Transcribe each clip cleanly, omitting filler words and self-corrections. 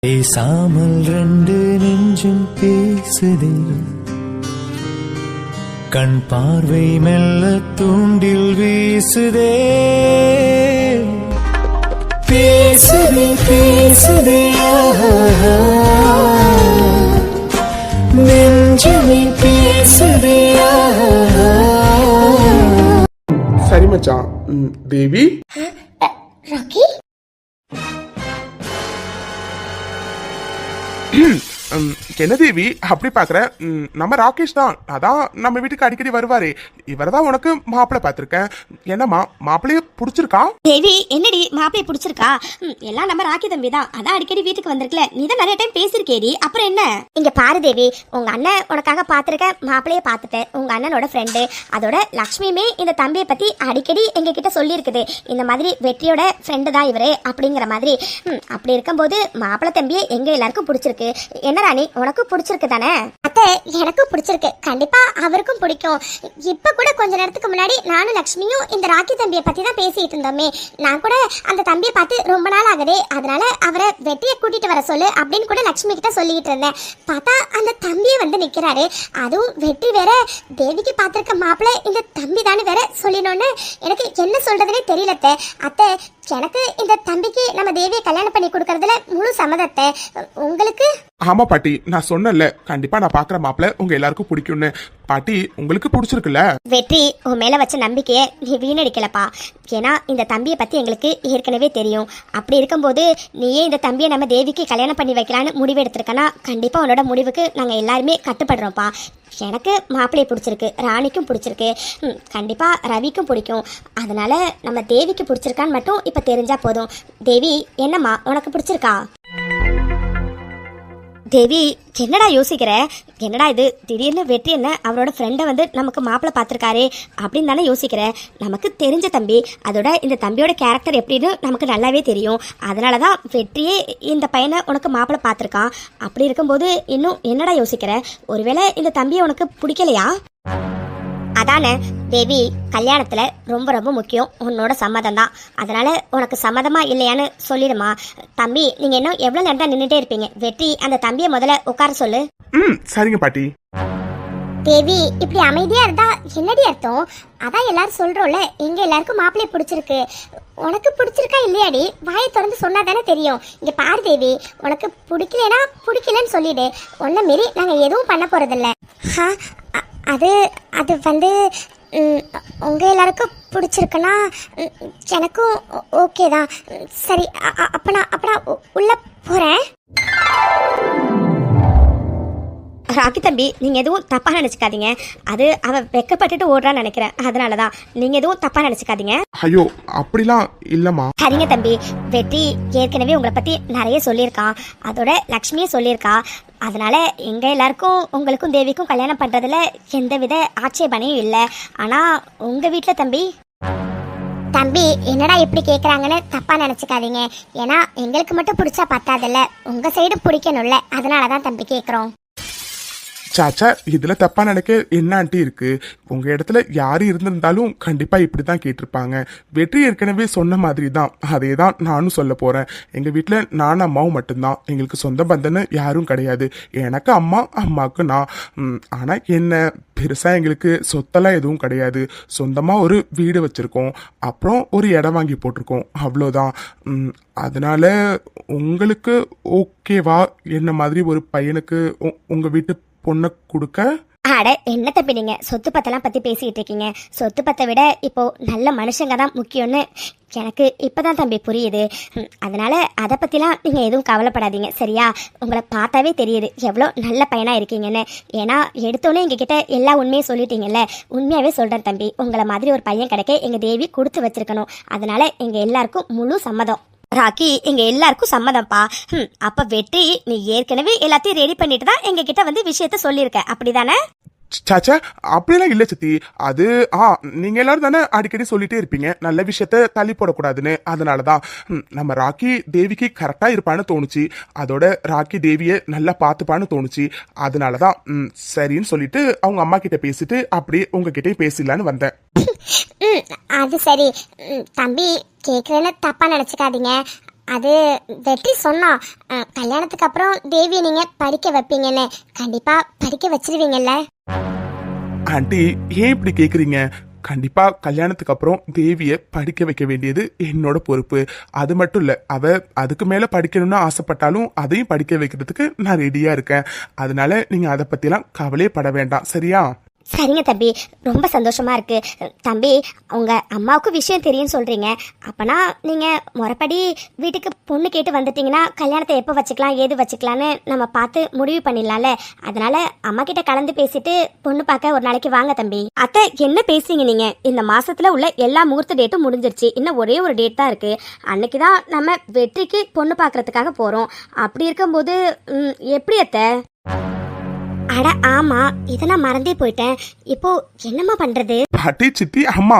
பேசாமல் ரெண்டு நெஞ்சும் பேசுதே, கண் பார்வை மெல்ல தூண்டில் வீசுதே. பேசுதே பேசுதே நெஞ்சுமே பேசுதே. சரி மச்சான். தேவி ராக்கி, என்ன தேவி அப்படி பாக்குற? நம்ம ராகேஷ் தான், அதான் நம்ம வீட்டுக்கு அடிக்கடி வருவாரு. இவரதான் உனக்கு மாப்பிள்ளை பாத்திருக்கேன். என்னம்மா மாப்பிள்ளைய பிடிச்சிருக்கா? தேவி என்னடி மாப்பிளைய பிடிச்சிருக்கா? எல்லாம் நம்ம ராக்கி தம்பி தான், அதான் அடிக்கடி வீட்டுக்கு வந்திருக்கல. நீ தான் நிறைய டைம் பேசிருக்கேடி, அப்புறம் என்ன? இங்க பாரு தேவி, உங்க அண்ணன் உனக்காக பாத்திருக்க மாப்பிளைய பாத்துட்டேன். உங்க அண்ணனோட ஃப்ரெண்டு, அதோட லக்ஷ்மியுமே இந்த தம்பியை பத்தி அடிக்கடி எங்க கிட்ட சொல்லி இருக்குது. இந்த மாதிரி வெற்றியோட ஃப்ரெண்டு தான் இவரு அப்படிங்கிற மாதிரி. அப்படி இருக்கும்போது மாப்பிள்ளை தம்பியை எங்க எல்லாருக்கும் பிடிச்சிருக்கு. என்ன ராணி, உனக்கு பிடிச்சிருக்கு தானே? அத்தை, எனக்கும் பிடிச்சிருக்கு, கண்டிப்பா அவருக்கும் பிடிக்கும். இப்ப கூட கொஞ்ச நேரத்துக்கு முன்னாடி நானும் லட்சுமியும் இந்த ராக்கி தம்பியை பத்தி தான் பேசிட்டு இருந்தோமே. நான் கூட அந்த தம்பியை பார்த்து ரொம்ப நாள் ஆகுதே, அதனால அவரை வெற்றியை கூட்டிட்டு வர சொல்லு அப்படின்னு கூட லட்சுமி கிட்ட சொல்லிட்டு இருந்தேன். பார்த்தா அந்த தம்பியை வந்து நிக்கிறாரு. அதுவும் வெற்றி வேற தேவிக்கு பார்த்திருக்க மாப்பிள்ளை இந்த தம்பி தானே வேற சொல்லினோன்னு எனக்கு என்ன சொல்றதுன்னே தெரியல அத்தை. எனக்கு இந்த தம்பிக்கு நம்ம தேவியை கல்யாணம் பண்ணி கொடுக்கறதுல முழு சம்மதத்தை. உங்களுக்கு? ஆமா பாட்டி, நான் சொன்னல கண்டிப்பா நான் பாக்குற மாப்பிள்ளை உங்க எல்லாருக்கும் பிடிக்கும்னு. பாட்டி உங்களுக்கு பிடிச்சிருக்குல்ல? வெற்றி, உன் மேல வச்ச நம்பிக்கையை நீ வீணடிக்கலப்பா. ஏன்னா இந்த தம்பியை பத்தி எங்களுக்கு ஏற்கனவே தெரியும். அப்படி இருக்கும்போது நீயே இந்த தம்பியை நம்ம தேவிக்கு கல்யாணம் பண்ணி வைக்கலான்னு முடிவு எடுத்திருக்கனா, கண்டிப்பா உன்னோட முடிவுக்கு நாங்க எல்லாருமே கட்டுப்படுறோம்ப்பா. எனக்கு மாப்பிள்ளையை பிடிச்சிருக்கு, ராணிக்கும் பிடிச்சிருக்கு, கண்டிப்பா ரவிக்கும் பிடிக்கும். அதனால நம்ம தேவிக்கு பிடிச்சிருக்கான்னு மட்டும் இப்ப தெரிஞ்சா போதும். தேவி, என்னம்மா உனக்கு பிடிச்சிருக்கா? தேவி, என்னடா யோசிக்கிற? என்னடா இது திடீர்னு வெற்றி என்ன அவரோட ஃப்ரெண்டை வந்து நமக்கு மாப்பிள்ளை பார்த்துருக்காரு அப்படின்னு தானே யோசிக்கிற? நமக்கு தெரிஞ்ச தம்பி, அதோட இந்த தம்பியோட கேரக்டர் எப்படின்னு நமக்கு நல்லாவே தெரியும். அதனால தான் வெற்றியே இந்த பையனை உனக்கு மாப்பிள்ளை பார்த்துருக்கான். அப்படி இருக்கும்போது இன்னும் என்னடா யோசிக்கிற? ஒருவேளை இந்த தம்பியை உனக்கு பிடிக்கலையா? அதானே தேவி, கல்யாணத்துல ரொம்ப ரொம்ப முக்கியம் உன்னோட சம்மதம் தான். அதனால உனக்கு சம்மதமா இல்லையான்னு சொல்லிடுமா. தம்பி, நீங்க இன்னும் எவ்வளவு நேரம் தான் நின்றுட்டே இருப்பீங்க? வெற்றி, அந்த தம்பியை முதல்ல உட்கார சொல்லு. சரிங்க பாட்டி. தேவி, இப்படி அமைதியா இருந்தா என்னடி அர்த்தம்? அதான் எல்லாரும் சொல்றோம்ல, எங்க எல்லாருக்கும் மாப்பிள்ளைய பிடிச்சிருக்கு. உனக்கு பிடிச்சிருக்கா இல்லையாடி? வாயை திறந்து சொன்னா தானே தெரியும். இங்க பாரு தேவி, உனக்கு பிடிக்கலனா பிடிக்கலன்னு சொல்லிடு. உன்ன மாரி நாங்க எதுவும் பண்ண போறதில்ல. அது அது வந்து உங்க எல்லாருக்கும் பிடிச்சிருக்குன்னா எனக்கும் ஓகே தான். சரி, அப்ப நான் உள்ள போறேன். ராக்கி தம்பி, நீங்க எதுவும் தப்பா நினைச்சுக்காதீங்க. அது அவ வெக்கப்பட்டுட்டு ஓடுறான்னு நினைக்கிறேன், அதனாலதான். நீங்க எதுவும் தப்பா நினைச்சுக்காதீங்க. ஐயோ, அப்படிலாம் இல்லம்மா. சரிங்க தம்பி, வெற்றி ஏற்கனவே உங்களை பத்தி நிறைய சொல்லியிருக்கான். அதோட லக்ஷ்மியே சொல்லியிருக்கா. அதனால எங்க எல்லாருக்கும் உங்களுக்கும் தேவிக்கும் கல்யாணம் பண்றதுல எந்தவித ஆட்சேபனையும் இல்லை. ஆனா உங்க வீட்டுல தம்பி என்னடா இப்படி கேக்குறாங்கன்னு தப்பா நினைச்சுக்காதீங்க. ஏன்னா எங்களுக்கு மட்டும் பிடிச்சா பத்தாதுல்ல, உங்க சைடு பிடிக்கணும்ல, அதனாலதான் தம்பி கேக்குறோம். சாச்சா, இதுல தப்பா நினைக்க என்ன ஆண்டி இருக்கு? உங்க இடத்துல யாரு இருந்திருந்தாலும் கண்டிப்பா இப்படிதான் கேட்டிருப்பாங்க. வெற்றி ஏற்கனவே சொன்ன மாதிரி தான், அதே தான் நானும் சொல்ல போறேன். எங்க வீட்டுல நானும் அம்மாவும் மட்டும்தான், எங்களுக்கு சொந்த பந்தன்னு யாரும் கிடையாது. எனக்கு அம்மா, அம்மாவுக்கு நான். ஆனா என்ன பெருசா எங்களுக்கு சொத்தெல்லாம் எதுவும் கிடையாது. சொந்தமா ஒரு வீடு வச்சிருக்கோம், அப்புறம் ஒரு இடம் வாங்கி போட்டிருக்கோம், அவ்வளோதான். அதனால உங்களுக்கு ஓகேவா என்ன மாதிரி ஒரு பையனுக்கு உங்க வீட்டு பொண்ணை கொடுக்க? அட என்ன தம்பி, நீங்க சொத்து பத்தெல்லாம் பத்தி பேசிட்டு இருக்கீங்க. சொத்து பத்தை விட இப்போ நல்ல மனுஷங்க தான் முக்கியம்னு எனக்கு இப்பதான் தம்பி புரியுது. அதனால அதை பத்திலாம் நீங்க எதுவும் கவலைப்படாதீங்க, சரியா? உங்களை பார்த்தாவே தெரியுது எவ்வளோ நல்ல பையனா இருக்கீங்கன்னு. ஏன்னா எடுத்தோன்னே எங்ககிட்ட எல்லா உண்மையும் சொல்லிட்டீங்கல்ல. உண்மையாவே சொல்றேன் தம்பி, உங்களை மாதிரி ஒரு பையன் கிடைக்க எங்க தேவி கொடுத்து வச்சிருக்கணும். அதனால எங்க எல்லாருக்கும் முழு சம்மதம். ராக்கி, எங்க எல்லாருக்கும் சம்மதம்ப்பா. அப்ப வெற்றி, நீ ஏற்கனவே எல்லாத்தையும் ரெடி பண்ணிட்டு தான் எங்க கிட்ட வந்து விஷயத்த சொல்லியிருக்க, அப்படிதானே? சாச்சா, அப்படிலாம் இல்ல சித்தி. அது நீங்க எல்லாரும் தானே அடிக்கடி சொல்லிட்டே இருப்பீங்க நல்ல விஷயத்த தள்ளி போடக்கூடாதுன்னு. அதனாலதான் நம்ம ராக்கி தேவிக்கு கரெக்டா இருப்பான்னு தோணுச்சு. அதோட ராக்கி தேவிய நல்லா பாத்துப்பான்னு தோணுச்சு. அதனாலதான் சரின்னு சொல்லிட்டு அவங்க அம்மா கிட்ட பேசிட்டு அப்படியே உங்ககிட்டயும் பேசிடலான்னு வந்தேன். அது சரி தம்பி, கேக்குறேன்னு தப்பா நினைச்சுக்காதீங்க. அது வெற்றி சொன்னா கல்யாணத்துக்கு அப்புறம் தேவியை நீங்க படிக்க வைப்பீங்கன்னு. கண்டிப்பா படிக்க வச்சிருவீங்கல்ல? ஆண்டி ஏன் இப்படி கேக்குறீங்க? கண்டிப்பா கல்யாணத்துக்கு அப்புறம் தேவிய படிக்க வைக்க வேண்டியது என்னோட பொறுப்பு. அது மட்டும் இல்ல, அவ அதுக்கு மேல படிக்கணும்னு ஆசைப்பட்டாலும் அதையும் படிக்க வைக்கிறதுக்கு நான் ரெடியா இருக்கேன். அதனால நீங்க அதை பத்திலாம் கவலையே பட வேண்டாம், சரியா? சரிங்க தம்பி, ரொம்ப சந்தோஷமா இருக்கு. தம்பி, உங்க அம்மாவுக்கு விஷயம் தெரியும்னு சொல்றீங்க. அப்பனா நீங்க முறைப்படி வீட்டுக்கு பொண்ணு கேட்டு வந்துட்டீங்கன்னா கல்யாணத்தை எப்போ வச்சுக்கலாம், ஏது வச்சுக்கலான்னு நம்ம பார்த்து முடிவு பண்ணிடலாம்ல. அதனால அம்மா கிட்ட கலந்து பேசிட்டு பொண்ணு பார்க்க ஒரு நாளைக்கு வாங்க தம்பி. அத்தை, என்ன பேசுறீங்க நீங்க? இந்த மாசத்துல உள்ள எல்லா முகூர்த்த டேட்டும் முடிஞ்சிருச்சு. இன்னும் ஒரே ஒரு டேட் தான் இருக்கு. அன்னைக்கு தான் நம்ம வெற்றிக்கு பொண்ணு பார்க்கறதுக்காக போறோம். அப்படி இருக்கும்போது எப்படி அத்தை? அட ஆமா, இதை நான் மறந்தே போயிட்டேன். இப்போ என்னம்மா பண்றது? பாட்டி, சித்தி, அம்மா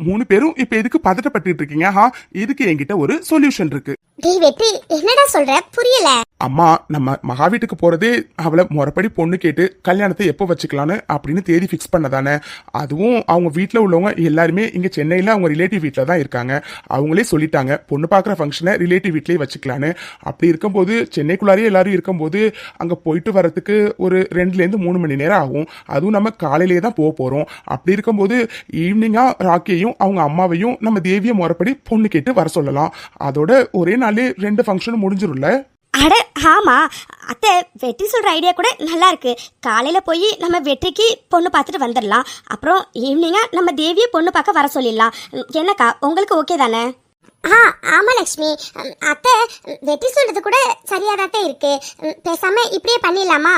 3 பேரும் இப்ப எதுக்கு பதட்டப்பட்டு இருக்கீங்க? இதுக்கு என்கிட்ட ஒரு சொல்யூஷன் இருக்கு. டேய் வெற்றி, என்னடா சொல்ற? புரியல. அம்மா, நம்ம மகா வீட்டுக்கு போறதே அவளை முறைப்படி பொண்ணு கேட்டு கல்யாணத்தை எப்போ வச்சுக்கலான்னு அப்படின்னு தேதி ஃபிக்ஸ் பண்ணதானே. அதுவும் அவங்க வீட்டில் உள்ளவங்க எல்லாருமே இங்க சென்னையில அவங்க ரிலேட்டிவ் வீட்டில் தான் இருக்காங்க. அவங்களே சொல்லிட்டாங்க பொண்ணு பார்க்குற ஃபங்க்ஷனை ரிலேட்டிவ் வீட்லயே வச்சுக்கலான்னு. அப்படி இருக்கும்போது சென்னைக்குள்ளாரே எல்லாரும் இருக்கும்போது அங்க போயிட்டு வரதுக்கு ஒரு 2லேருந்து 3 மணி நேரம் ஆகும். அதுவும் நம்ம காலையிலேயே தான் போறோம். அப்படி இருக்கும்போது ஈவினிங்கா ராக்கியையும் அவங்க அம்மாவையும் நம்ம தேவிய முறைப்படி பொண்ணு கேட்டு வர சொல்லலாம். அதோட ஒரே நாளே 2 ஃபங்க்ஷனும் முடிஞ்சிரும்ல. அட ஆமா அத்தை, வெற்றி சொல்ற ஐடியா கூட நல்லா இருக்கு. காலையில போய் நம்ம வெற்றிக்கு பொண்ணு பார்த்துட்டு வந்துடலாம். அப்புறம் ஈவினிங்கா நம்ம தேவியை பொண்ணு பார்க்க வர சொல்லிடலாம். என்னக்கா, உங்களுக்கு ஓகே தானே? ஆமா லட்சுமி, அத்தை வெற்றி சொல்றது கூட சரியாதான் இருக்கு. பேசாம இப்படியே பண்ணிடலாமா?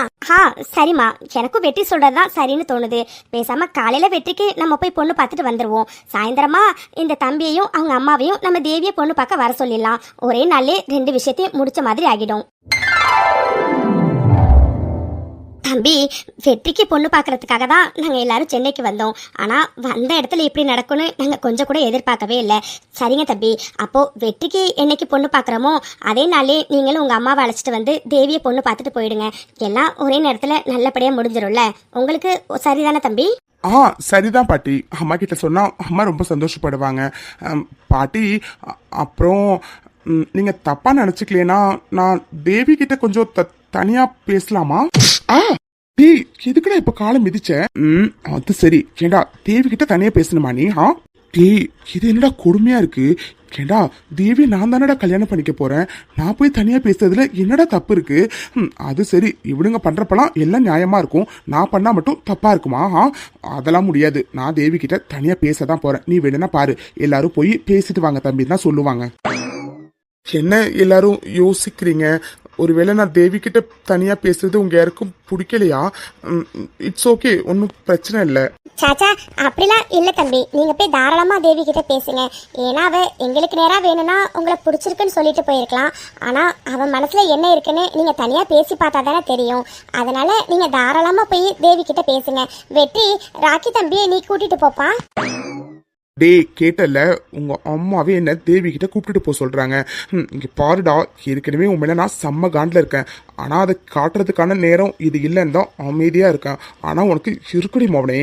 சரிம்மா, எனக்கும் வெற்றி சொல்றதுதான் சரின்னு தோணுது. பேசாம காலையில வெற்றிக்கு நம்ம போய் பொண்ணு பார்த்துட்டு வந்துருவோம். சாயந்தரமா இந்த தம்பியையும் அவங்க அம்மாவையும் நம்ம தேவியை பொண்ணு பார்க்க வர சொல்லிடலாம். ஒரே நாளே 2 விஷயத்தையும் முடிச்ச மாதிரி ஆகிடும். தம்பி, வெற்றிக்கு பொண்ணு பார்க்கறதுக்காக தான் நாங்கள் எல்லாரும் சென்னைக்கு வந்தோம். ஆனால் வந்த இடத்துல இப்படி நடக்கும்னு நாங்கள் கொஞ்சம் கூட எதிர்பார்க்கவே இல்லை. சரிங்க தம்பி, அப்போது வெற்றிக்கு என்னைக்கு பொண்ணு பார்க்குறோமோ அதே நாளே நீங்களும் உங்கள் அம்மாவை அழைச்சிட்டு வந்து தேவியை பொண்ணு பார்த்துட்டு போயிடுங்க. எல்லாம் ஒரே நேரத்தில் நல்லபடியாக முடிஞ்சிடும்ல. உங்களுக்கு சரிதானே தம்பி? சரிதான் பாட்டி. அம்மா கிட்ட சொன்னா அம்மா ரொம்ப சந்தோஷப்படுவாங்க. பாட்டி, அப்புறம் நீங்க தப்பா நினைச்சுக்கலேனா நான் தேவி கிட்ட கொஞ்சம் தனியா பேசலாமா? டேய், எதுக்குடா இப்ப காலம் மிதிச்ச? அது சரி. ஏண்டா தேவி கிட்ட தனியா பேசணுமா நீ? டேய், இது என்னடா கொடுமையா இருக்கு? ஏண்டா தேவி நான் தானடா கல்யாணம் பண்ணிக்க போறேன். நான் போய் தனியா பேசுறதுல என்னடா தப்பு இருக்கு? அது சரி, இவனுங்க பண்றப்பெல்லாம் எல்லாம் நியாயமா இருக்கும். நான் பண்ணா மட்டும் தப்பா இருக்குமா? அதெல்லாம் முடியாது. நான் தேவி கிட்ட தனியா பேசதான் போறேன். நீ வேணும்னா பாரு, எல்லாரும் போய் பேசிட்டு வாங்க தம்பி தான் சொல்லுவாங்க. என்ன எல்லாரும் யோசிக்கிறீங்க? ஒருவேளை நான் தேவி கிட்ட தனியா பேசுறது உங்க யாருக்கும் பிடிக்கலையா? இட்ஸ் ஓகே, ஒன்றும் பிரச்சனை இல்லை. சாச்சா, அப்படிலாம் இல்லை தம்பி. நீங்க போய் தாராளமா தேவி கிட்ட பேசுங்க. ஏன்னா அவ எங்களுக்கு நேரா வேணும்னா உங்களை பிடிச்சிருக்குன்னு சொல்லிட்டு போயிருக்கலாம். ஆனா அவன் மனசுல என்ன இருக்குன்னு நீங்க தனியா பேசி பார்த்தா தானே தெரியும். அதனால நீங்க தாராளமா போய் தேவி கிட்ட பேசுங்க. வெற்றி, ராக்கி தம்பியை நீ கூட்டிட்டு போப்பா. டே, கேட்டல, உங்க அம்மாவே என்ன தேவி கிட்ட கூப்பிட்டுட்டு போக சொல்றாங்க. இங்க பாருடா, ஏற்கனவே உன் மேல நான் செம்ம காண்டில் இருக்கேன். ஆனா அதை காட்டுறதுக்கான நேரம் இது இல்லைன்னு தான் அமைதியா இருக்கேன். ஆனா உனக்கு இருக்குடி மவனே.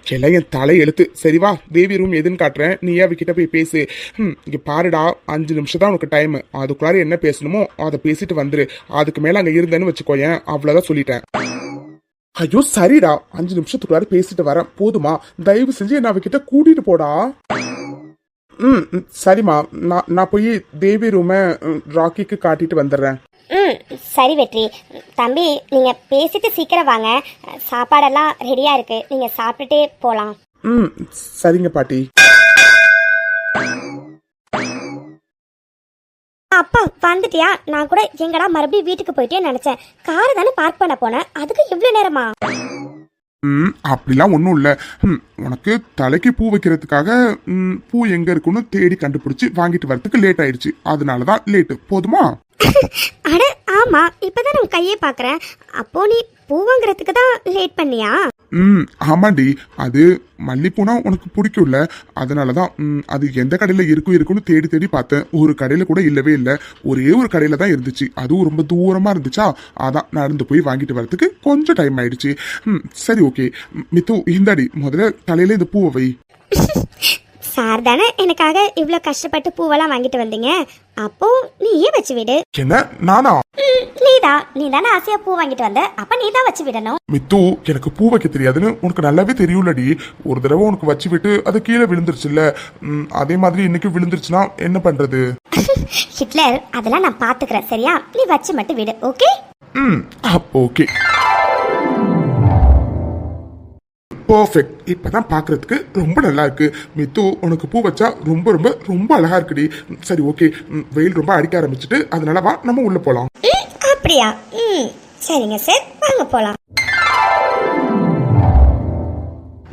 எல்லாம் என் தலை எழுத்து. சரிவா, தேவி ரூம் எதுன்னு காட்டுறேன், நீ அவகிட்ட போய் பேசு. இங்க பாருடா, 5 நிமிஷம் தான் உனக்கு டைம். அதுக்குள்ளார என்ன பேசணுமோ அதை பேசிட்டு வந்துரு. அதுக்கு மேல அங்க இருந்தேன்னு வச்சுக்கோயேன், அவ்வளவுதான் சொல்லிட்டேன். ஐயோ சரிடா, 5 நிமிஷத்துக்குள்ளார பேசிட்டு வரேன், போதுமா? தயவு செஞ்சு என்ன அவகிட்ட கூட்டிட்டு போடா. சரிம்மா, நான் போய் தேவி ரூமை ராக்கிக்கு காட்டிட்டு வந்துடுறேன். சரி வெற்றி. தம்பி, நீங்க பேசிட்டு சீக்கிரம் வாங்க. சாப்பாடெல்லாம் ரெடியா இருக்கு, நீங்க சாப்பிட்டுட்டே போலாம். சரிங்க பாட்டி. அப்பா வந்துட்டியா? நான் கூட எங்கடா மறுபடியும் வீட்டுக்கு போயிட்டே நினைச்சேன். கார் தானே பார்க் பண்ண போனேன், அதுக்கு இவ்வளவு நேரமா? அப்படிலாம் ஒன்றும் இல்லை. உனக்கு தலைக்கு பூ வைக்கிறதுக்காக பூ எங்க இருக்குன்னு தேடி கண்டுபிடிச்சு வாங்கிட்டு வரதுக்கு லேட் ஆயிடுச்சு. அதனாலதான் லேட்டு. போதுமா? அட ஆமா, இப்பதான் நான் கையே பாக்குறேன். அப்போ நீ பூ வாங்குறதுக்கு தான் லேட் பண்ணியா? ஆமாண்டி, அது மல்லிப்பூனா உனக்கு பிடிக்கும்ல, அதனாலதான் அது எந்த கடையில இருக்குன்னு தேடி தேடி பார்த்தேன். ஒரு கடையில கூட இல்லவே இல்லை. ஒரே ஒரு கடையில தான் இருந்துச்சு, அதுவும் ரொம்ப தூரமா இருந்துச்சா, அதான் நடந்து போய் வாங்கிட்டு வரதுக்கு கொஞ்சம் டைம் ஆயிடுச்சு. சரி ஓகே மித்து, இந்தாடி முதல்ல தலையில இந்த பூவை வை. சார் தானே எனக்காக இவ்வளோ கஷ்டப்பட்டு பூவெல்லாம் வாங்கிட்டு வந்தீங்க. அப்போ நீயே வச்சு விடு. என்ன நானா? நீ தானே ஆசையா பூ வாங்கிட்டு வந்த, அப்ப நீ தான் வச்சு விடணும். மித்து, எனக்கு பூ வைக்க தெரியாதுன்னு உனக்கு நல்லாவே தெரியும்லடி. ஒரு தடவை உனக்கு வச்சு விட்டு அது கீழே விழுந்துருச்சுல்ல, அதே மாதிரி இன்னைக்கு விழுந்துருச்சுன்னா என்ன பண்றது? ஹிட்லர், அதெல்லாம் நான் பாத்துக்கிறேன் சரியா? நீ வச்சு மட்டும் விடு. ஓகே? அப்போ ஓகே. பர்ஃபெக்ட். இப்பதான் பாக்குறதுக்கு ரொம்ப நல்லா இருக்கு. மித்து, உனக்கு பூ வச்சா ரொம்ப ரொம்ப ரொம்ப அழகா இருக்குடி. சரி ஓகே, வெயில் ரொம்ப அடிக்க ஆரம்பிச்சுட்டு அதனால வா நம்ம உள்ள போலாம். அப்படியா? சரிங்க சார், வாங்க போலாம்.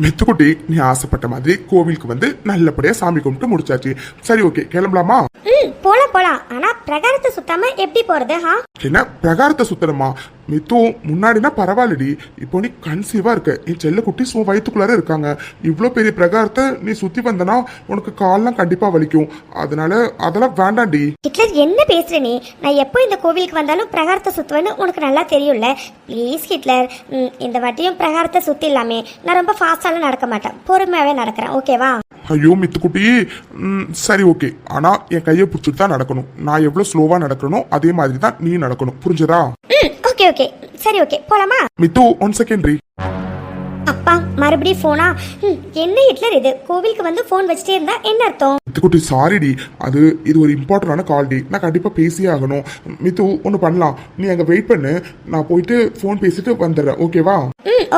மித்துக்குட்டி, நீ ஆசைப்பட்ட மாதிரி கோவிலுக்கு வந்து நல்லபடியா சாமி கும்பிட்டு முடிச்சாச்சு. சரி ஓகே, கிளம்பலாமா? போலாம். ஆனா பிரகாரத்தை சுத்தாம எப்படி போறது? என்ன பிரகாரத்தை சுத்தணுமா? மித்து, முன்னாடினா பரவாயில்லடி, இப்போ நீ கன்சீவா இருக்க. என் செல்ல குட்டி உன் வயிற்றுக்குள்ளார இருக்காங்க. இவ்வளோ பெரிய பிரகாரத்தை நீ சுத்தி வந்தனா உனக்கு கால்லாம் கண்டிப்பா வலிக்கும். அதெல்லாம் வேண்டாண்டி. ஹிட்லர், என்ன பேசுற நீ? நான் எப்போ இந்த கோவிலுக்கு வந்தாலும் பிரகாரத்தை சுத்துவேன்னு உனக்கு நல்லா தெரியும்ல. ப்ளீஸ் ஹிட்லர், இந்த வாட்டியும் பிரகாரத்தை சுத்தி இல்லாமே. நான் ரொம்ப ஃபாஸ்டாலாம் நடக்க மாட்டேன், பொறுமையாவே நடக்கிறேன். ஓகேவா? ஐயோ மித்துக்குட்டி, சரி ஓகே. ஆனா என் கையை பிடிச்சிட்டு தான் நடக்கணும். நான் எவ்வளவு ஸ்லோவா நடக்கணும் அதே மாதிரி தான் நீ நடக்கணும். புரிஞ்சதா? ஓகே சரி ஓகே, போலாமா? மித்து, 1 செகண்ட் ரீ. அப்பா, மறுபடியும் போனா? என்ன ஹிட்லர் இது? கோவிலுக்கு வந்து போன் வச்சுட்டே இருந்தா என்ன அர்த்தம்? மித்துக்குட்டி, சாரிடி, இது ஒரு இம்பார்ட்டன்டான கால் டி. நான் கண்டிப்பா பேசியே ஆகணும். மித்து, ஒன்று பண்ணலாம், நீ அங்க வெயிட் பண்ணு, நான் போயிட்டு போன் பேசிட்டு வந்துடுறேன். ஓகேவா?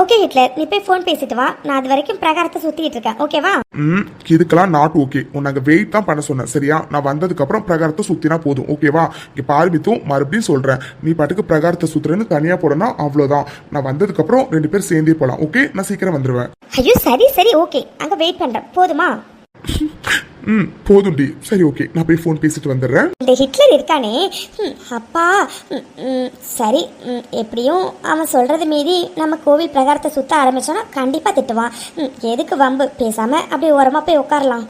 ஓகே ஹிட்லர், நீ போய் போன் பேசிட்டு வா. நான் அது வரைக்கும் பிரகாரத்தை சுத்திட்டு இருக்கேன். ஓகேவா? இதுக்கெல்லாம் நாட் ஓகே. உன்னை அங்க வெயிட் தான் பண்ண சொன்னேன் சரியா? நான் வந்ததுக்கு அப்புறம் பிரகாரத்தை சுத்தினா போதும். ஓகேவா? இங்க பாரு மித்து, மறுபடியும் சொல்றேன், நீ பாட்டுக்கு பிரகாரத்தை சுத்துறேன்னு தனியா போடனா அவ்வளவுதான். நான் வந்ததுக்கு அப்புறம் 2 பேர் சேர்ந்தே போலாம். ஓகே? நான் சீக்கிரம் வந்துருவேன். ஐயோ சரி ஓகே, அங்க வெயிட் பண்றேன். போதுமா? போதும்டி. சரி ஓகே, நான் போய் ஃபோன் பேசிட்டு வந்துடுறேன். இந்த ஹிட்லர் இருக்கானே, அப்பா, சரி, எப்படியும் அவன் சொல்றது மீறி நம்ம கோவில் பிரகாரத்தை சுத்த ஆரம்பிச்சோன்னா கண்டிப்பா திட்டுவான். எதுக்கு வம்பு? பேசாம அப்படியே ஓரமா போய் உட்காரலாம்.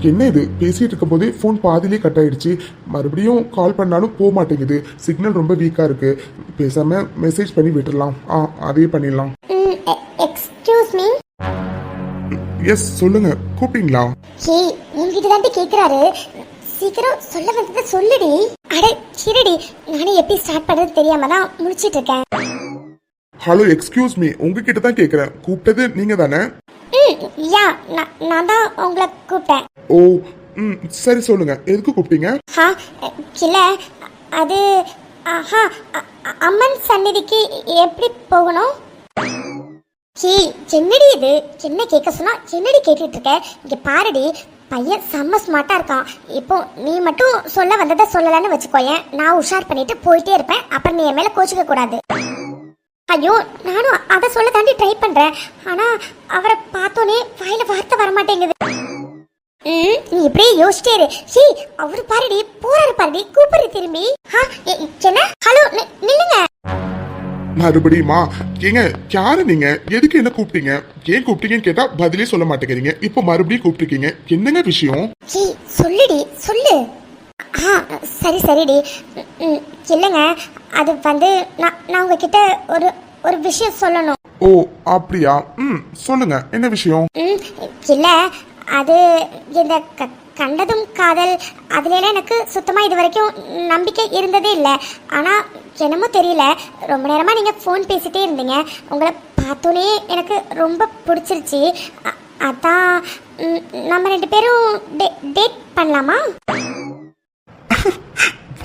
என்ன இது, பேசிட்டு இருக்கும் போதே ஃபோன் பாதிலே கட் ஆயிடுச்சு. மறுபடியும் கால் பண்ணாலும் போக மாட்டேங்குது. சிக்னல் ரொம்ப வீக்கா இருக்கு. பேசாம மெசேஜ் பண்ணி விட்டுடலாம். அதே பண்ணிடலாம். Excuse me. எஸ், சொல்லுங்க, கூப்பிட்டீங்களா? ஹே, உங்ககிட்ட தான் கேக்குறாரு. சீக்கிரம் சொல்ல வந்ததை சொல்லுடி. அட சிரடி, நானே எப்படி ஸ்டார்ட் பண்றது தெரியாம தான் முடிச்சிட்டு இருக்கேன். ஹலோ, எக்ஸ்கியூஸ் மீ, உங்ககிட்ட தான் கேக்குறேன். கூப்பிட்டது நீங்க தானே? யா, நான் தான் உங்களை கூப்பிட்டேன். ஓ, சரி சொல்லுங்க, எதுக்கு கூப்பிட்டீங்க? இல்ல, அது அம்மன் சந்நிதிக்கு எப்படி போகணும்? என்னடி இது? என்ன கேட்க சொன்னா என்னடி கேட்டுட்டு இருக்க? இங்க பாருடி, பையன் செம்ம ஸ்மார்ட்டா இருக்கான். இப்போ நீ மட்டும் சொல்ல வந்ததை சொல்லலன்னு வச்சுக்கோயேன், நான் உஷார் பண்ணிட்டு போயிட்டே இருப்பேன். அப்புறம் நீ என் மேல கோச்சிக்க கூடாது. ஐயோ, நானும் அதை சொல்ல தாண்டி ட்ரை பண்றேன். ஆனா அவரை பார்த்தோன்னே வாயில வார்த்தை வரமாட்டேங்குது. நீ இப்படியே யோசிச்சே இரு. அவரு பாருடி, போறாரு பாருடி, கூப்பிடு திரும்பி. என்ன? ஹலோ, நில்லுங்க. மறுபடியுமா? ஏங்க, யாரு நீங்க? எதுக்கு என்ன கூப்பிட்டீங்க? ஏன் கூப்பிட்டீங்கன்னு கேட்டா பதிலே சொல்ல மாட்டேங்கிறீங்க. இப்போ மறுபடியும் கூப்பிட்டுருக்கீங்க, என்னங்க விஷயம்? சொல்லுடி, சொல்லு. சரிடி. இல்லைங்க, அது வந்து நான் உங்ககிட்ட ஒரு விஷயம் சொல்லணும். ஓ அப்படியா? சொல்லுங்க, என்ன விஷயம்? இல்ல, அது இந்த கண்டதும் காதல், அதுல எனக்கு சுத்தமா இது வரைக்கும் நம்பிக்கை இருந்ததே இல்லை. ஆனா என்னமோ தெரியல, ரொம்ப நேரமா நீங்க ஃபோன் பேசிட்டே இருந்தீங்க. உங்களை பார்த்தோன்னே எனக்கு ரொம்ப பிடிச்சிருச்சு. அதான் நம்ம 2 பேரும் டேட் பண்ணலாமா?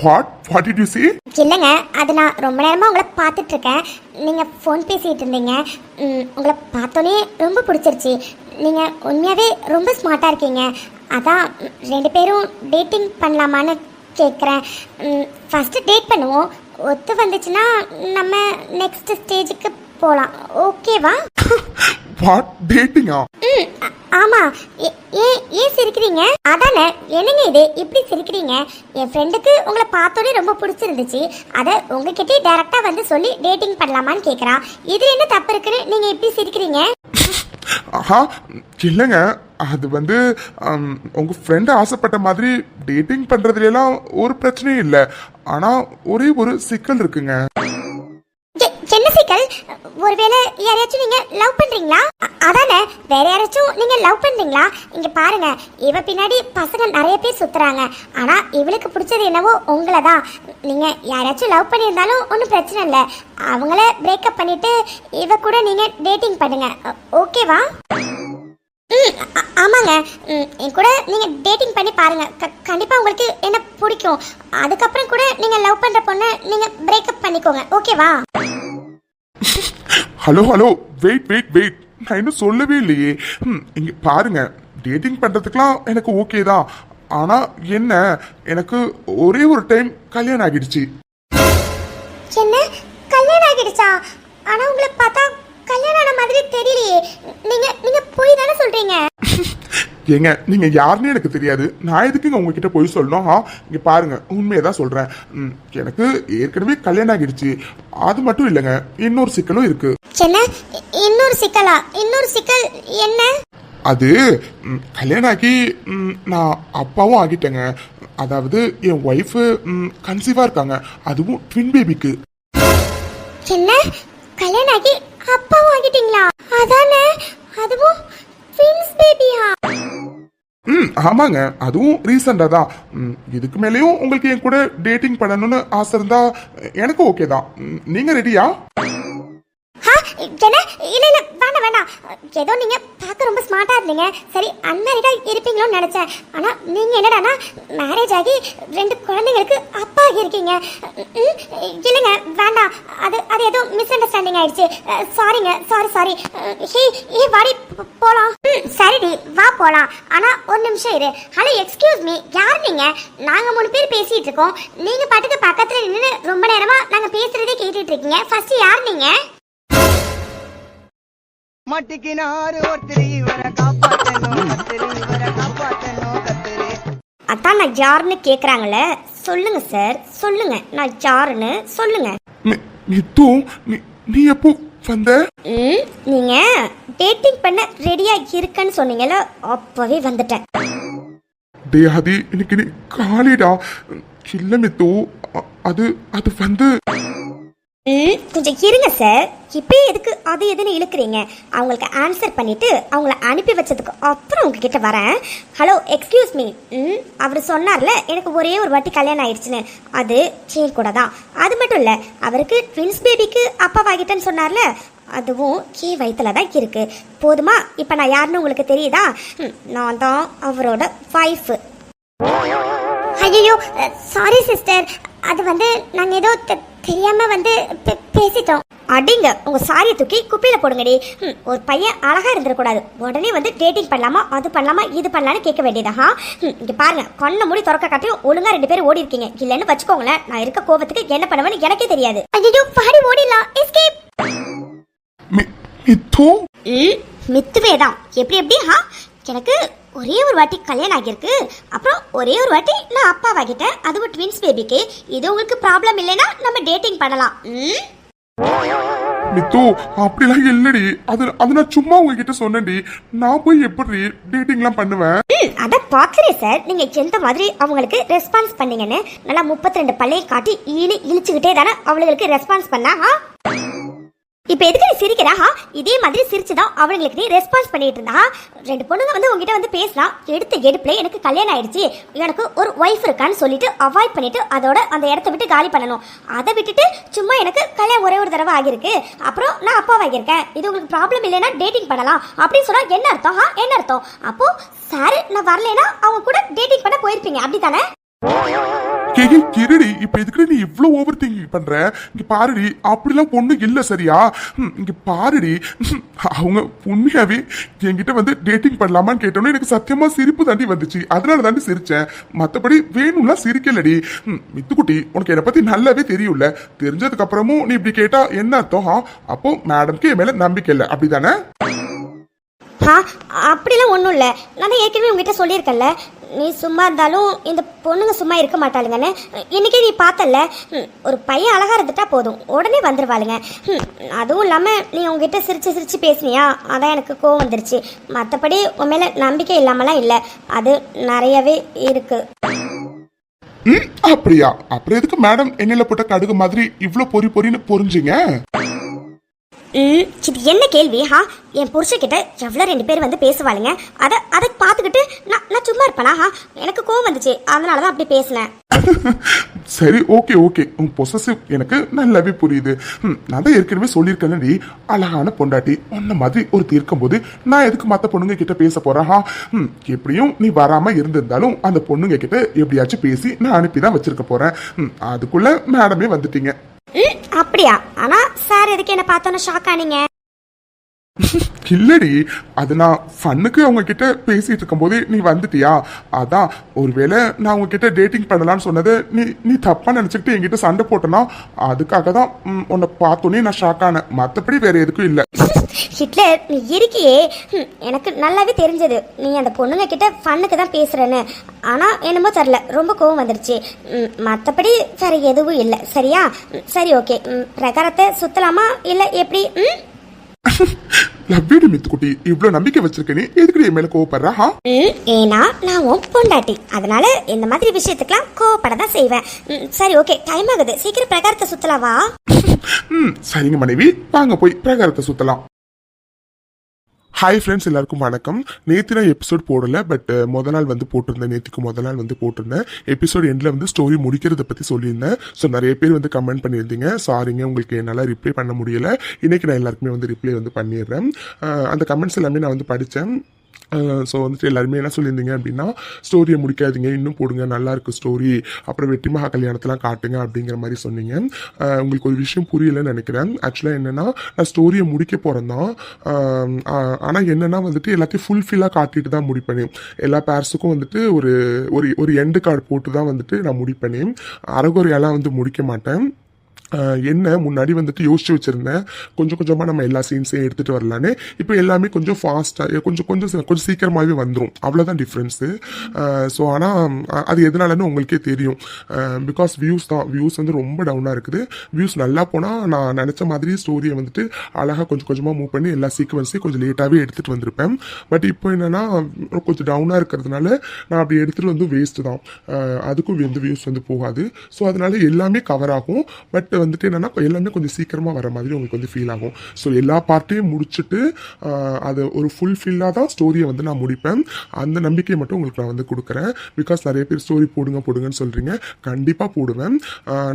What did you say? இல்லைங்க, அது நான் ரொம்ப நேரமாக உங்களை பார்த்துட்டு இருக்கேன். நீங்கள் ஃபோன் பேசிகிட்டு இருந்தீங்க. உங்களை பார்த்தோன்னே ரொம்ப பிடிச்சிருச்சு. நீங்கள் உண்மையாகவே ரொம்ப ஸ்மார்ட்டாக இருக்கீங்க. அதான் 2 பேரும் டேட்டிங் பண்ணலாமான்னு கேட்குறேன். ஃபஸ்ட்டு டேட் பண்ணுவோம். ஒத்து வந்துச்சுன்னா நம்ம நெக்ஸ்ட் ஸ்டேஜுக்கு போகலாம். ஓகேவா? வாட், டேட்டிங்கா? ஆமா. ஏன் சிரிக்கிறீங்க? அதானே, என்னங்க இது இப்படி சிரிக்கிறீங்க? என் ஃப்ரெண்டுக்கு உங்களை பார்த்தோன்னே ரொம்ப பிடிச்சிருந்துச்சு. அதை உங்ககிட்டே டைரக்டா வந்து சொல்லி டேட்டிங் பண்ணலாமான்னு கேட்குறா. இதுல என்ன தப்பு இருக்குன்னு நீங்க இப்படி சிரிக்கிறீங்க? இல்லைங்க, அது வந்து உங்க ஃப்ரெண்டு ஆசைப்பட்ட மாதிரி டேட்டிங் பண்றதுலாம் ஒரு பிரச்சனையும் இல்லை. ஆனா ஒரே ஒரு சிக்கல் இருக்குங்க. என்ன சிக்கல்? ஒருவேளை யாரையாச்சும் நீங்க லவ் பண்றீங்களா? அதானே, வேற யாராச்சும் நீங்க லவ் பண்றீங்களா? இங்க பாருங்க, இவ பின்னாடி பசங்க நிறைய பேர் சுத்துறாங்க. ஆனா இவளுக்கு பிடிச்சது என்னவோ உங்களை தான். நீங்க யாராச்சும் லவ் பண்ணியிருந்தாலும் ஒன்றும் பிரச்சனை இல்லை. அவங்கள பிரேக்கப் பண்ணிட்டு இவ கூட நீங்க டேட்டிங் பண்ணுங்க. ஓகேவா? ஆமாங்க, என் கூட நீங்க டேட்டிங் பண்ணி பாருங்க. கண்டிப்பா உங்களுக்கு என்ன பிடிக்கும். அதுக்கப்புறம் கூட நீங்க லவ் பண்ற பொண்ணை நீங்க பிரேக்கப் பண்ணிக்கோங்க. ஓகேவா? Hello hello, wait wait wait, நான் இன்னும் சொல்லவே இல்லையே. இங்க பாருங்க, டேட்டிங் பண்றதுக்கெல்லாம் எனக்கு ஓகே தான். ஆனா என்ன, எனக்கு ஒரே ஒரு டைம் கல்யாணம் ஆகிடுச்சு. என்ன, கல்யாணம் ஆகிடுச்சா? ஆனா உங்களை பார்த்தா கல்யாணம் ஆன மாதிரி தெரியலையே. நீங்க நீங்க போய் தானே சொல்றீங்க? ஏங்க, நீங்க யாருன்னு எனக்கு தெரியாது. நான் எதுக்குங்க உங்ககிட்ட போய் சொல்லணும்? இங்க பாருங்க, உண்மையை தான் சொல்றேன். எனக்கு ஏற்கனவே கல்யாணம் ஆகிடுச்சு. அது மட்டும் இல்லைங்க, இன்னொரு சிக்கலும் இருக்கு. என்ன, இன்னொரு சிக்கலா? இன்னொரு சிக்கல் என்ன? அது கல்யாணம் ஆகி நான் அப்பாவும் ஆகிட்டேங்க. அதாவது என் ஒய்ஃபு கன்சீவா இருக்காங்க, அதுவும் ட்வின் பேபிக்கு. என்ன, கல்யாணம் ஆகி அப்பாவும் ஆகிட்டீங்களா? அதானே, அதுவும் ட்வின்ஸ் பேபியா? ஆமாங்க, அதுவும் ரீசெண்டா தான். இதுக்கு மேலேயும் உங்களுக்கு என் கூட டேட்டிங் பண்ணணும்னு ஆசை இருந்தா எனக்கு ஓகே தான். நீங்க ரெடியா? என்ன, இல்ல இல்ல, வேண்டாம் வேண்டாம். ஏதோ நீங்க பார்க்க ரொம்ப ஸ்மார்ட்டா இருந்தீங்க. சரி, அன்மேரிடா இருப்பீங்களோன்னு நினைச்சேன். ஆனா நீங்க என்னடானா மேரேஜ் ஆகி 2 குழந்தைங்களுக்கு அப்பா இருக்கீங்க. இல்லைங்க, வேண்டாம். அது ஏதோ மிஸ் அண்டர்ஸ்டாண்டிங் ஆயிடுச்சு. சாரிங்க, சாரி. ஹே வாடி போலாம். சரிடி, வா போலாம். ஆனா ஒரு நிமிஷம் இரு. ஹலோ, எக்ஸ்கியூஸ் மீ, யார் நீங்க? நாங்க 3 பேர் பேசிட்டு இருக்கோம். நீங்க பாட்டுக்கு பக்கத்துல நின்று ரொம்ப நேரமா நாங்க பேசுறதே கேட்டுட்டு இருக்கீங்க. ஃபர்ஸ்ட் யார் நீங்க? மட்டிக்கினாரு ஒருத்தர் இவரை காப்பாத்தணும் கத்திரி, இவரை காப்பாத்தணும் கத்திரி. அதான் நான் யாருன்னு கேக்குறாங்களே. சொல்லுங்க சார், சொல்லுங்க, நான் யாருன்னு சொல்லுங்க. நீ எப்போ வந்த? நீங்க டேட்டிங் பண்ண ரெடியா இருக்கன்னு சொன்னீங்கல்ல, அப்பவே வந்துட்டேன். டே ஆதி, இன்னைக்கு நீ காலிடா. இல்ல மித்து, அது வந்து கொஞ்சம் இருங்க சார். இப்போ எதுக்கு அது எதுன்னு இழுக்கிறீங்க? அவங்களுக்கு ஆன்சர் பண்ணிட்டு அவங்கள அனுப்பி வச்சதுக்கு அப்புறம் உங்ககிட்ட வரேன். Hello, excuse me. அவர் சொன்னார்ல எனக்கு ஒரே ஒரு வாட்டி கல்யாணம் ஆயிடுச்சுன்னு, அது சேர் கூட தான். அது மட்டும் இல்லை, அவருக்கு ட்வின்ஸ் பேபிக்கு அப்பாவாகிட்டேன்னு சொன்னார்ல, அதுவும் கே வயிற்றுல தான் இருக்கு. போதுமா? இப்போ நான் யாருன்னு உங்களுக்கு தெரியுதா? நான் தான் அவரோட வைஃபு. ஐயோ, சாரி சிஸ்டர். அது வந்து நாங்கள் ஏதோ தெரியாம வந்து பேசிட்டோம். அடிங்க, உங்க சாரியை தூக்கி குப்பையில போடுங்கடி. ஒரு பையன் அழகா இருந்துடக்கூடாது, உடனே வந்து டேட்டிங் பண்ணலாமா, அது பண்ணலாமா, இது பண்ணலான்னு கேட்க வேண்டியதா? இங்க பாருங்க, கொன்ன மூடி திறக்க காட்டியும் ஒழுங்கா 2 பேரும் ஓடி இருக்கீங்க. இல்லைன்னு வச்சுக்கோங்களேன், நான் இருக்க கோபத்துக்கு என்ன பண்ணுவேன்னு எனக்கே தெரியாது. ஐயோ, பாடி ஓடிடலாம். எஸ்கேப். மித்துவே தான். எப்படி? எனக்கு ஒரே ஒரு வாட்டி கல்யாணம் ஆகியிருக்கு, அப்புறம் ஒரே ஒரு வாட்டி நான் அப்பாவாகிட்டேன், அதுவும் ட்வின்ஸ் பேபிக்கு. இது உங்களுக்கு ப்ராப்ளம் இல்லைன்னா நம்ம டேட்டிங் பண்ணலாம். மித்து, அப்படிலாம் இல்லடி. அது நான் சும்மா உங்ககிட்ட சொன்னேன்டி. நான் போய் எப்படி டேட்டிங்லாம் பண்ணுவேன்? அதான் பாக்குறேன் சார், நீங்க எந்த மாதிரி அவங்களுக்கு ரெஸ்பான்ஸ் பண்ணீங்கன்னு. நல்லா 32 பல்லையை காட்டி இழிச்சுக்கிட்டே தானே அவங்களுக்கு ரெஸ்பான்ஸ் பண்ணா. இப்ப எதுக்கு நீ சிரிக்கிறா? இதே மாதிரி சிரிச்சுதான் அவங்களுக்கு நீ ரெஸ்பான்ஸ் பண்ணிட்டு இருந்தா. 2 பொண்ணுங்க வந்து உங்ககிட்ட வந்து பேசலாம், எடுப்புல எனக்கு கல்யாணம் ஆயிடுச்சு, எனக்கு ஒரு ஒய்ஃப் இருக்கான்னு சொல்லிட்டு அவாய்ட் பண்ணிட்டு அதோட அந்த இடத்த விட்டு காலி பண்ணணும். அதை விட்டுட்டு சும்மா எனக்கு கல்யாணம் ஒரே ஒரு தடவை ஆகிருக்கு, அப்புறம் நான் அப்பாவாகியிருக்கேன், இது உங்களுக்கு ப்ராப்ளம் இல்லைன்னா டேட்டிங் பண்ணலாம் அப்படின்னு சொன்னா என்ன அர்த்தம்? என்ன அர்த்தம்? அப்போ சார் நான் வரலைன்னா அவங்க கூட டேட்டிங் பண்ண போயிருப்பீங்க, அப்படித்தானே? கிரடி, இப்ப எதுக்கு நீ இவ்வளவு ஓவர் திங்கிங் பண்ற? இங்க பாருடி, அப்படிலாம் பொண்ணு இல்ல, சரியா? இங்க பாருடி, அவங்க உண்மையாவே என்கிட்ட வந்து டேட்டிங் பண்ணலாமான்னு கேட்டோன்னு எனக்கு சத்தியமா சிரிப்பு தாண்டி வந்துச்சு. அதனால தாண்டி சிரிச்சேன், மத்தபடி வேணும்லாம் சிரிக்கலடி. மித்துக்குட்டி, உனக்கு என்னை பத்தி நல்லாவே தெரியும்ல. தெரிஞ்சதுக்கு அப்புறமும் நீ இப்படி கேட்டா என்ன அர்த்தம்? அப்போ மேடம்க்கு என் மேல நம்பிக்கை இல்லை, அப்படிதானே? அப்படிலாம் ஒன்றும் இல்லை. நான் தான் ஏற்கனவே உங்ககிட்ட சொல்லியிருக்கேன்ல, நீ சும்மா இருந்தாலும் இந்த பொண்ணுங்க சும்மா இருக்க மாட்டாளுங்கன்னு. இன்னைக்கே நீ பார்த்தல, ஒரு பையன் அழகா இருந்துட்டா போதும் உடனே வந்துருவாளுங்க. அதுவும் இல்லாமல் நீ உங்ககிட்ட சிரிச்சு பேசினியா, அதான் எனக்கு கோவம் வந்துருச்சு. மற்றபடி உன் மேலே நம்பிக்கை இல்லாமலாம் இல்லை, அது நிறையவே இருக்கு. அப்படியா? அப்புறம் எதுக்கு மேடம் எண்ணெயில போட்ட கடுகு மாதிரி இவ்வளோ பொறின்னு பொறிஞ்சிங்க? இது என்ன கேள்வி? என் புருஷன்கிட்ட எவ்வளோ 2 பேர் வந்து பேசுவாளுங்க, அதை பார்த்துக்கிட்டு நான் சும்மா இருப்பேனா? எனக்கு கோவம் வந்துச்சு, அதனால தான் அப்படி பேசினேன். சரி, ஓகே ஓகே, உன் பொசசிவ் எனக்கு நல்லாவே புரியுது. நான் தான் ஏற்கனவே சொல்லியிருக்கேன்டி, அழகான பொண்டாட்டி உன்ன மாதிரி ஒரு தீர்க்கும் போது நான் எதுக்கு மற்ற பொண்ணுங்க கிட்ட பேச போறேன்? எப்படியும் நீ வராம இருந்திருந்தாலும் அந்த பொண்ணுங்க கிட்ட எப்படியாச்சும் பேசி நான் அனுப்பி தான் வச்சிருக்க போறேன். அதுக்குள்ள மேடமே வந்துட்டீங்க. அப்படியா? ஆனா சார் எதுக்கு என்ன பார்த்தோன்னு ஷாக் ஆனீங்க? இல்லடி, அது நான் ஃபன்னுக்கு அவங்க கிட்ட பேசிட்டு இருக்கும் போதே நீ வந்துட்டியா, அதான். ஒருவேளை நான் அவங்க கிட்ட டேட்டிங் பண்ணலான்னு சொன்னதை நீ தப்பா நினைச்சுக்கிட்டு என்கிட்ட சண்டை போட்டனா, அதுக்காக தான் உன்னை பார்த்தோன்னே நான் ஷாக் ஆனேன். மற்றபடி வேற எதுக்கும் இல்லை. ஹிட்லர், நீ இருக்கியே, எனக்கு நல்லாவே தெரிஞ்சது நீ அந்த பொண்ணுங்க கிட்ட ஃபன்னுக்கு தான் பேசுறேன்னு. ஆனா என்னமோ தெரியல, ரொம்ப கோவம் வந்துருச்சு. மற்றபடி வேற எதுவும் இல்லை. சரியா? சரி, ஓகே. பிரகாரத்தை சுத்தலாமா இல்ல எப்படி? லவ்யூடி மித்துக்குட்டி, இவ்வளவு நம்பிக்கை வச்சிருக்கேனே, எதுக்கு என் மேல கோவப்படுறா? ஏன்னா நான் உன் பொண்டாட்டி, அதனால இந்த மாதிரி விஷயத்துக்குலாம் கோவப்பட தான் செய்வேன். சரி, ஓகே, டைம் ஆகுது, சீக்கிரம் பிரகாரத்தை சுத்தலாவா? சரிங்க மனைவி, வாங்க போய் பிரகாரத்தை சுத்தலாம். ஹாய் ஃப்ரெண்ட்ஸ், எல்லாருக்கும் வணக்கம். நேற்று நான் எபிசோட் போடல, பட் முத நாள் வந்து போட்டிருந்தேன். நேற்றுக்கு முத நாள் வந்து போட்டிருந்தேன். எபிசோட் எண்டில் வந்து ஸ்டோரி முடிக்கிறத பற்றி சொல்லியிருந்தேன். ஸோ நிறைய பேர் வந்து கமெண்ட் பண்ணியிருந்தீங்க. சாரிங்க, உங்களுக்கு என்னால் ரிப்ளை பண்ண முடியல. இன்னைக்கு நான் எல்லாருக்குமே வந்து ரிப்ளை வந்து பண்ணிடுறேன். அந்த கமெண்ட்ஸ் எல்லாமே நான் வந்து படித்தேன். ஸோ வந்துட்டு எல்லாருமே என்ன சொல்லியிருந்தீங்க அப்படின்னா, ஸ்டோரியை முடிக்காதீங்க, இன்னும் போடுங்க, நல்லா இருக்கு ஸ்டோரி, அப்புறம் வெற்றி மகா கல்யாணத்தெலாம் காட்டுங்க அப்படிங்கிற மாதிரி சொன்னீங்க. உங்களுக்கு ஒரு விஷயம் புரியலன்னு நினைக்கிறேன். ஆக்சுவலாக என்னென்னா, நான் ஸ்டோரியை முடிக்க போகிறேன் தான். ஆனால் என்னென்னா வந்துட்டு எல்லாத்தையும் ஃபுல்ஃபில்லாக காட்டிட்டு தான் முடிப்பேன். எல்லா பேர்ஸுக்கும் வந்துட்டு ஒரு ஒரு எண்டு கார்டு போட்டு தான் வந்துட்டு நான் முடிப்பேன். அரைகுறையெல்லாம் வந்து முடிக்க மாட்டேன். என்ன முன்னாடி வந்துட்டு யோசிச்சு வச்சிருந்தேன், கொஞ்சம் கொஞ்சமாக நம்ம எல்லா சீன்ஸையும் எடுத்துகிட்டு வரலான்னு. இப்போ எல்லாமே கொஞ்சம் ஃபாஸ்ட்டாக கொஞ்சம் சீக்கிரமாகவே வந்துடும், அவ்வளோதான் டிஃப்ரென்ஸு. ஸோ ஆனால் அது எதனாலன்னு உங்களுக்கே தெரியும். பிகாஸ் வியூஸ் வந்து ரொம்ப டவுனாக இருக்குது. வியூஸ் நல்லா போனால் நான் நினச்ச மாதிரி ஸ்டோரியை வந்துட்டு அழகாக கொஞ்சம் கொஞ்சமாக மூவ் பண்ணி எல்லா சீக்வன்ஸையும் கொஞ்சம் லேட்டாகவே எடுத்துகிட்டு வந்திருப்பேன். பட் இப்போ என்னென்னா கொஞ்சம் டவுனாக இருக்கிறதுனால நான் அப்படி எடுத்துகிட்டு வந்து வேஸ்ட்டு தான். அதுக்கும் எந்த வியூஸ் வந்து போகாது. ஸோ அதனால எல்லாமே கவர் ஆகும். பட் வந்துட்டு என்னன்னா எல்லாமே கொஞ்சம் சீக்கிரமாக வர மாதிரி உங்களுக்கு வந்து ஃபீல் ஆகும். ஸோ எல்லா பார்ட்டையும் முடிச்சுட்டு அதை ஒரு ஃபுல்ஃபில்லாக தான் ஸ்டோரியை வந்து நான் முடிப்பேன். அந்த நம்பிக்கையை மட்டும் உங்களுக்கு நான் வந்து கொடுக்குறேன். பிகாஸ் நிறைய பேர் ஸ்டோரி போடுங்கன்னு சொல்கிறீங்க. கண்டிப்பாக போடுவேன்.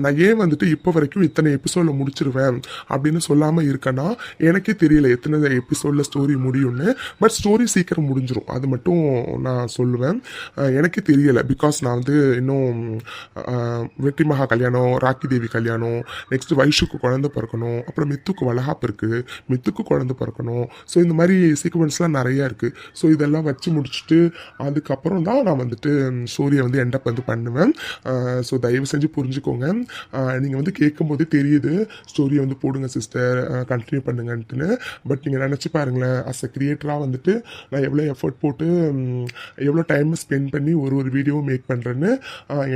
நான் ஏன் வந்துட்டு இப்போ வரைக்கும் இத்தனை எபிசோடில் முடிச்சிருவேன் அப்படின்னு சொல்லாமல் இருக்கேன்னா, எனக்கே தெரியல எத்தனை எபிசோடில் ஸ்டோரி முடியும்னு. பட் ஸ்டோரி சீக்கிரம் முடிஞ்சிடும், அது மட்டும் நான் சொல்லுவேன். எனக்கே தெரியலை. பிகாஸ் நான் வந்து இன்னும் வெற்றி மகா கல்யாணம், ராக்கி தேவி கல்யாணம், நெக்ஸ்ட் வைஷுக்கு குழந்தை பிறக்கணும், அப்புறம் மித்துக்கு வளகாப்பு இருக்குது, மித்துக்கு குழந்தை பிறக்கணும். ஸோ இந்த மாதிரி சீக்வன்ஸ்லாம் நிறையா இருக்குது. ஸோ இதெல்லாம் வச்சு முடிச்சுட்டு அதுக்கப்புறம் தான் நான் வந்துட்டு ஸ்டோரியை வந்து எண்டப் வந்து பண்ணுவேன். ஸோ தயவு செஞ்சு புரிஞ்சுக்கோங்க. நீங்கள் வந்து கேட்கும்போதே தெரியுது ஸ்டோரியை வந்து போடுங்க சிஸ்டர், கண்டினியூ பண்ணுங்கன்ட்டுன்னு. பட் நீங்கள் நினச்சி பாருங்களேன், அஸ் அ கிரியேட்டராக வந்துட்டு நான் எவ்வளோ எஃபர்ட் போட்டு எவ்வளோ டைம் ஸ்பெண்ட் பண்ணி ஒரு வீடியோவும் மேக் பண்ணுறேன்னு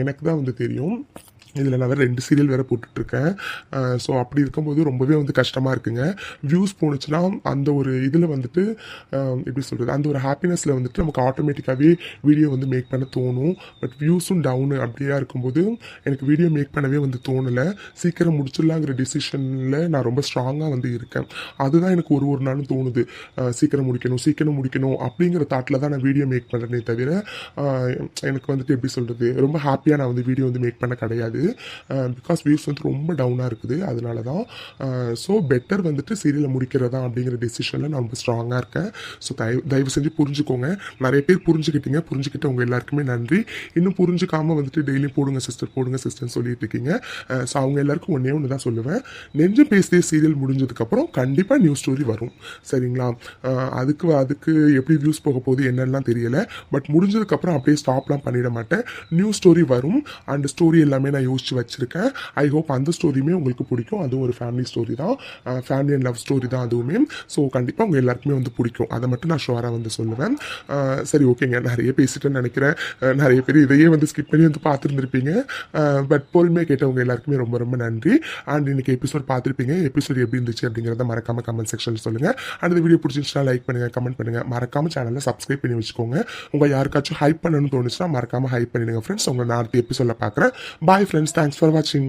எனக்கு தான் வந்து தெரியும். இதில் நான் வேறு 2 சீரியல் வேறு போட்டுட்ருக்கேன். ஸோ அப்படி இருக்கும்போது ரொம்பவே வந்து கஷ்டமாக இருக்குங்க. வியூஸ் போணுச்சுன்னா அந்த ஒரு இதில் வந்துட்டு எப்படி சொல்கிறது, அந்த ஒரு ஹாப்பினஸில் வந்துட்டு நமக்கு ஆட்டோமேட்டிக்காகவே வீடியோ வந்து மேக் பண்ண தோணும். பட் வியூஸும் டவுனு அப்படியா இருக்கும்போது எனக்கு வீடியோ மேக் பண்ணவே வந்து தோணலை. சீக்கிரம் முடிச்சிடலாங்கிற டிசிஷனில் நான் ரொம்ப ஸ்ட்ராங்காக வந்து இருக்கேன். அதுதான் எனக்கு ஒரு நாளும் தோணுது, சீக்கிரம் முடிக்கணும் அப்படிங்கிற தாட்டில் தான் நான் வீடியோ மேக் பண்ணுறேனே தவிர எனக்கு வந்துட்டு எப்படி சொல்கிறது, ரொம்ப ஹாப்பியாக நான் வந்து வீடியோ வந்து மேக் பண்ண கிடையாது. பிகாஸ் வியூஸ் வந்து ரொம்ப டவுனாக இருக்குது, அதனால தான். ஸோ பெட்டர் வந்துட்டு சீரியலை முடிக்கிறதா அப்படிங்கிற டெசிஷனில் நான் ரொம்ப ஸ்ட்ராங்காக இருக்கேன். ஸோ தயவு செஞ்சு புரிஞ்சுக்கோங்க. நிறைய பேர் புரிஞ்சுக்கிட்ட உங்கள் எல்லாருக்குமே நன்றி. இன்னும் புரிஞ்சுக்காமல் வந்துட்டு டெய்லியும் போடுங்க சிஸ்டர்னு சொல்லிட்டு இருக்கீங்க. ஸோ அவங்க எல்லாருக்கும் ஒன்று தான் சொல்லுவேன், நெஞ்சம் பேசிய சீரியல் முடிஞ்சதுக்கப்புறம் கண்டிப்பாக நியூ ஸ்டோரி வரும், சரிங்களா? அதுக்கு எப்படி வியூஸ் போக போகுது என்னெல்லாம் தெரியலை. பட் முடிஞ்சதுக்கப்புறம் அப்படியே ஸ்டாப்லாம் பண்ணிட மாட்டேன். நியூ ஸ்டோரி வரும். அண்ட் ஸ்டோரி எல்லாமே நான் யோசிச்சு வச்சிருக்கேன். ஐ ஹோப் அந்த ஸ்டோரியுமே உங்களுக்கு பிடிக்கும். அதுவும் ஒரு ஃபேமிலி ஸ்டோரி தான், ஃபேமிலி அண்ட் லவ் ஸ்டோரி தான் அதுவுமே. ஸோ கண்டிப்பாக உங்கள் எல்லாருக்குமே வந்து பிடிக்கும், அதை மட்டும் நான் ஷுவராக வந்து சொல்லுவேன். சரி, ஓகேங்க, நிறைய பேசிட்டேன்னு நினைக்கிறேன். நிறைய பேர் இதையே வந்து ஸ்கிப் பண்ணி வந்து பார்த்துருந்துருப்பீங்க. பட் பொறுமையாக கேட்டவங்க எல்லாருக்குமே ரொம்ப ரொம்ப நன்றி. அண்ட் இன்னைக்கு எபிசோட் பார்த்துருப்பீங்க. எபிசோட் எப்படி இருந்துச்சு அப்படிங்கிறத மறக்காம கமெண்ட் செக்ஷனில் சொல்லுங்கள். அண்ட் இந்த வீடியோ பிடிச்சிருந்துச்சுன்னா லைக் பண்ணுங்கள், கமெண்ட் பண்ணுங்கள். மறக்காம சேனலை சப்ஸ்கிரைப் பண்ணி வச்சுக்கோங்க. உங்கள் யாருக்காச்சும் ஹைப் பண்ணணும்னு தோணுச்சுன்னா மறக்காம ஹைப் பண்ணிடுங்க ஃப்ரெண்ட்ஸ். உங்களை நான் அடுத்த எபிசோடில் பார்க்குறேன். பாய் ஃப்ரெண்ட்ஸ், தேங்க்ஸ் ஃபார் வாட்சிங்.